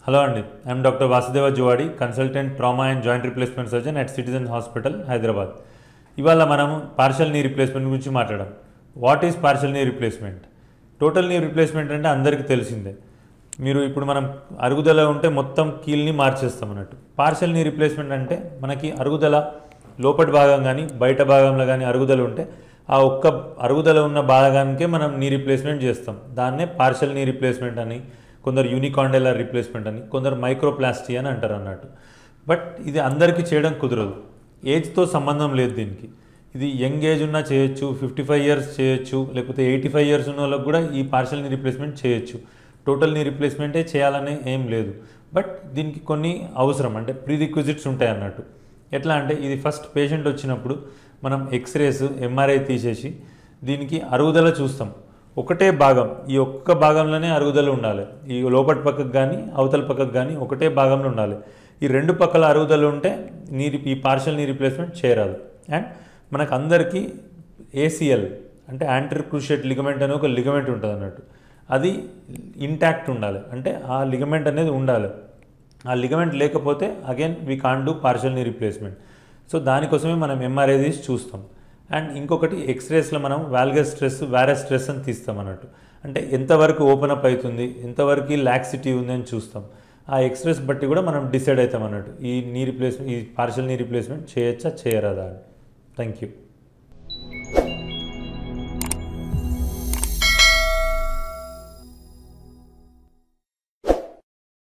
Hello అండి, I'm doctor Vasudeva Juvadi, consultant trauma and joint replacement surgeon at citizen hospital Hyderabad. ఇవాళ మనం partial knee replacement గురించి మాట్లాడడం. What is partial knee replacement? Total knee replacement అంటే అందరికీ తెలిసిందే. ఇప్పుడు మనం అరుగుదల ఉంటే మొత్తం కీల్ని మార్చేస్తాం అన్నట్టు. పార్షల్ నీ రిప్లేస్మెంట్ అంటే మనకి అరుగుదల లోపటి భాగం కానీ బయట భాగంలో కానీ అరుగుదల ఉంటే ఆ ఒక్క అరుగుదల ఉన్న భాగానికే మనం నీ రిప్లేస్మెంట్ చేస్తాం. దాన్నే పార్షల్ నీ రిప్లేస్మెంట్ అని, కొందరు యూనికాండెలర్ రిప్లేస్మెంట్ అని, కొందరు మైక్రోప్లాస్టీ అని అంటారు అన్నట్టు. బట్ ఇది అందరికీ చేయడం కుదరదు. ఏజ్తో సంబంధం లేదు దీనికి. ఇది యంగ్ ఏజ్ ఉన్నా చేయొచ్చు, 55 ఇయర్స్ చేయొచ్చు, లేకపోతే 85 ఇయర్స్ ఉన్న వాళ్ళకి కూడా ఈ పార్షల్ నీ రిప్లేస్మెంట్ చేయొచ్చు. టోటల్ నీ రిప్లేస్మెంటే చేయాలనే ఏం లేదు. బట్ దీనికి కొన్ని అవసరం, అంటే ప్రీ రిక్విజిట్స్ ఉంటాయి అన్నట్టు. ఎట్లా అంటే ఇది ఫస్ట్ పేషెంట్ వచ్చినప్పుడు మనం ఎక్స్రేస్, ఎంఆర్ఐ తీసేసి దీనికి అరుగుదల చూస్తాం. ఒకటే భాగం, ఈ ఒక్క భాగంలోనే అరుగుదల ఉండాలి. ఈ లోపటి పక్కకు కానీ అవతల పక్కకు కానీ ఒకటే భాగంలో ఉండాలి. ఈ రెండు పక్కల అరుగుదల ఉంటే ఈ పార్షల్ నీ రిప్లేస్మెంట్ చేయరాదు. అండ్ మనకు అందరికీ ఏసీఎల్ అంటే యాంటెరియర్ క్రూషియేట్ లిగమెంట్ అనే ఒక లిగమెంట్ ఉంటుంది అన్నట్టు. అది ఇంటాక్ట్ ఉండాలి, అంటే ఆ లిగమెంట్ అనేది ఉండాలి. ఆ లిగమెంట్ లేకపోతే again we can't do partial knee replacement. So దానికోసమే మనం ఎంఆర్ఐ తీసి చూస్తాం. అండ్ ఇంకొకటి ఎక్స్రేస్లో మనం వాల్గస్ స్ట్రెస్, వారస్ స్ట్రెస్ అని తీస్తాం అన్నట్టు. అంటే ఎంతవరకు ఓపెన్ అప్ అవుతుంది, ఎంతవరకు లాక్సిటీ ఉంది అని చూస్తాం. ఆ ఎక్స్రేస్ బట్టి కూడా మనం డిసైడ్ అవుతాం అన్నట్టు ఈ పార్షల్ నీ రిప్లేస్మెంట్ చేయొచ్చా చేయరాదా అని. Thank you.